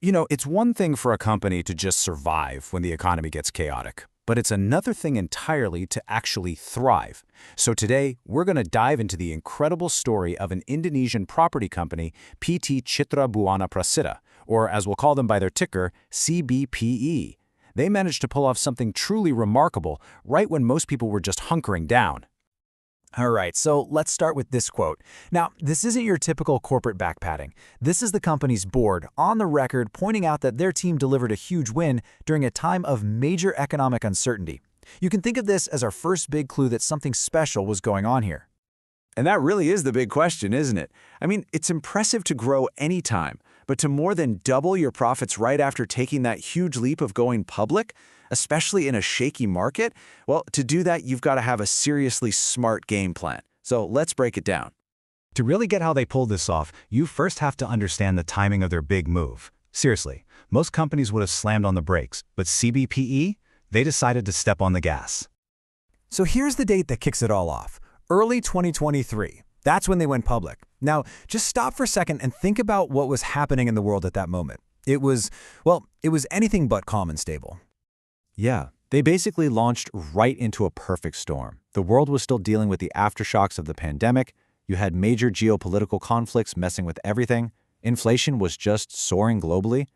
It's one thing for a company to just survive when the economy gets chaotic, but it's another thing entirely to actually thrive. So today, we're going to dive into the incredible story of an Indonesian property company, PT Citra Buana Prasida, or as we'll call them by their ticker, CBPE. They managed to pull off something truly remarkable right when most people were just hunkering down. All right, so let's start with this quote. Now, this isn't your typical corporate backpatting. This is the company's board, on the record, pointing out that their team delivered a huge win during a time of major economic uncertainty. You can think of this as our first big clue that something special was going on here. And that really is the big question, isn't it? I mean, it's impressive to grow anytime, but to more than double your profits right after taking that huge leap of going public, especially in a shaky market, well, to do that, you've got to have a seriously smart game plan. So let's break it down. To really get how they pulled this off, you first have to understand the timing of their big move. Seriously, most companies would have slammed on the brakes, but CBPE, they decided to step on the gas. So here's the date that kicks it all off. Early 2023. That's when they went public. Now, just stop for a second and think about what was happening in the world at that moment. It was anything but calm and stable. Yeah, they basically launched right into a perfect storm. The world was still dealing with the aftershocks of the pandemic. You had major geopolitical conflicts messing with everything. Inflation was just soaring globally.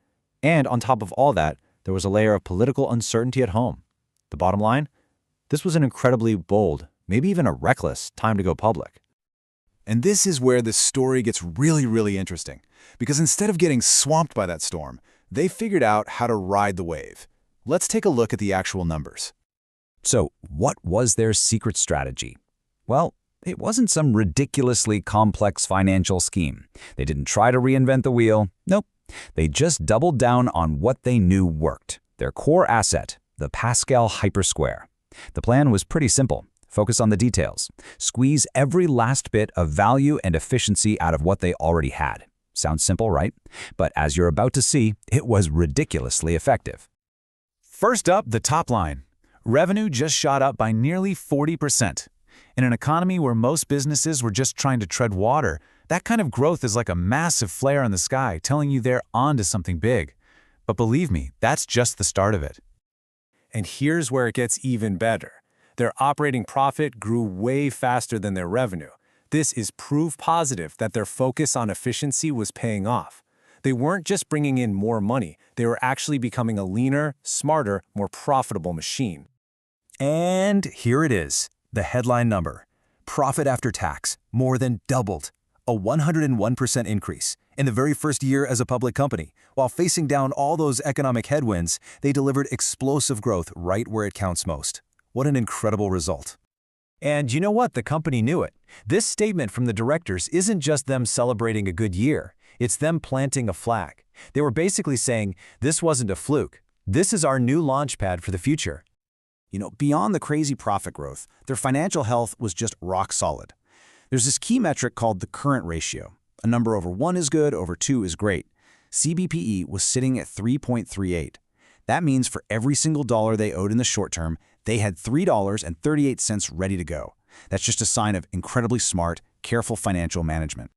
And on top of all that, there was a layer of political uncertainty at home. The bottom line? This was an incredibly bold, maybe even a reckless time to go public. And this is where the story gets really interesting. Because instead of getting swamped by that storm, they figured out how to ride the wave. Let's take a look at the actual numbers. So, what was their secret strategy? Well, it wasn't some ridiculously complex financial scheme. They didn't try to reinvent the wheel. Nope. They just doubled down on what they knew worked. Their core asset, the Pascal hypersquare. The plan was pretty simple. Focus on the details. Squeeze every last bit of value and efficiency out of what they already had. Sounds simple, right? But as you're about to see, it was ridiculously effective. First up, the top line. Revenue just shot up by nearly 40%. In an economy where most businesses were just trying to tread water, that kind of growth is like a massive flare in the sky telling you they're on to something big. But believe me, that's just the start of it. And here's where it gets even better. Their operating profit grew way faster than their revenue. This is proof positive that their focus on efficiency was paying off. They weren't just bringing in more money, they were actually becoming a leaner, smarter, more profitable machine. And here it is, the headline number. Profit after tax more than doubled, a 101% increase. In the very first year as a public company, while facing down all those economic headwinds, they delivered explosive growth right where it counts most. What an incredible result. And you know what? The company knew it. This statement from the directors isn't just them celebrating a good year. It's them planting a flag. They were basically saying, this wasn't a fluke. This is our new launch pad for the future. Beyond the crazy profit growth, their financial health was just rock solid. There's this key metric called the current ratio. A number over 1 is good, over 2 is great. CBPE was sitting at 3.38. That means for every single dollar they owed in the short term, they had $3.38 ready to go. That's just a sign of incredibly smart, careful financial management.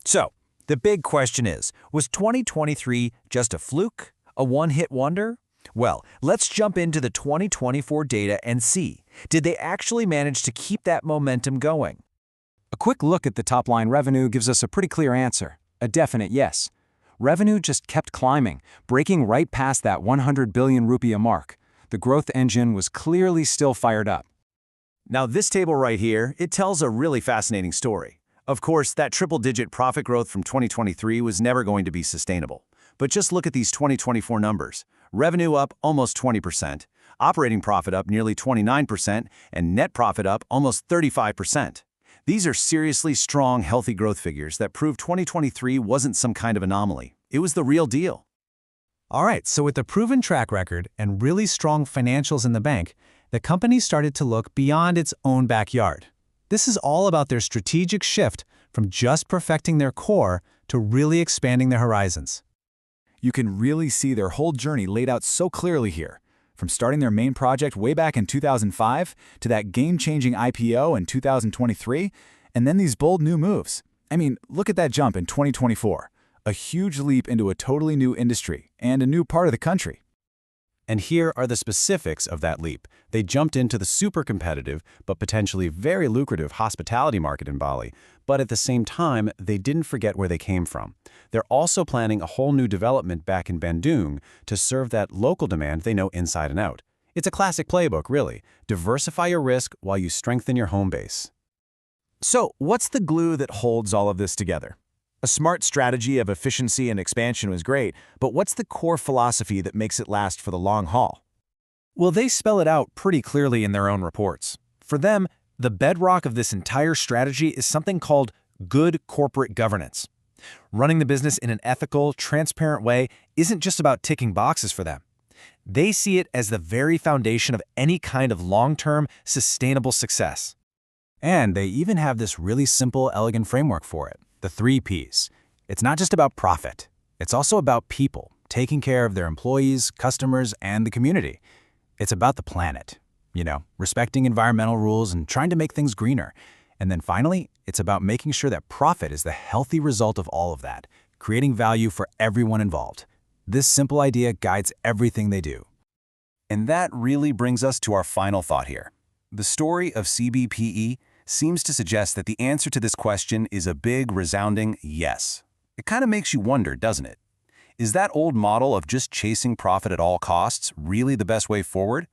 So, the big question is, was 2023 just a fluke? A one-hit wonder? Well, let's jump into the 2024 data and see. Did they actually manage to keep that momentum going? A quick look at the top-line revenue gives us a pretty clear answer. A definite yes. Revenue just kept climbing, breaking right past that 100 billion rupiah mark. The growth engine was clearly still fired up. Now this table right here, it tells a really fascinating story. Of course, that triple-digit profit growth from 2023 was never going to be sustainable. But just look at these 2024 numbers. Revenue up almost 20%, operating profit up nearly 29%, and net profit up almost 35%. These are seriously strong, healthy growth figures that prove 2023 wasn't some kind of anomaly. It was the real deal. All right, so with a proven track record and really strong financials in the bank, the company started to look beyond its own backyard. This is all about their strategic shift from just perfecting their core to really expanding their horizons. You can really see their whole journey laid out so clearly here. From starting their main project way back in 2005 to that game-changing IPO in 2023, and then these bold new moves. I mean, look at that jump in 2024. a huge leap into a totally new industry and a new part of the country. And here are the specifics of that leap. They jumped into the super competitive, but potentially very lucrative hospitality market in Bali. But at the same time, they didn't forget where they came from. They're also planning a whole new development back in Bandung to serve that local demand they know inside and out. It's a classic playbook, really. Diversify your risk while you strengthen your home base. So, what's the glue that holds all of this together? A smart strategy of efficiency and expansion was great, but what's the core philosophy that makes it last for the long haul? Well, they spell it out pretty clearly in their own reports. For them, the bedrock of this entire strategy is something called good corporate governance. Running the business in an ethical, transparent way isn't just about ticking boxes for them. They see it as the very foundation of any kind of long-term, sustainable success. And they even have this really simple, elegant framework for it. The 3 Ps. It's not just about profit. It's also about people, taking care of their employees, customers, and the community. It's about the planet, respecting environmental rules and trying to make things greener. And then finally, it's about making sure that profit is the healthy result of all of that, creating value for everyone involved. This simple idea guides everything they do. And that really brings us to our final thought here. The story of CBPE seems to suggest that the answer to this question is a big, resounding yes. It kind of makes you wonder, doesn't it? Is that old model of just chasing profit at all costs really the best way forward?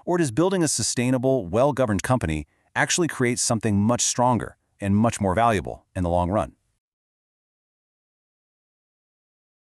Or does building a sustainable, well-governed company actually create something much stronger and much more valuable in the long run?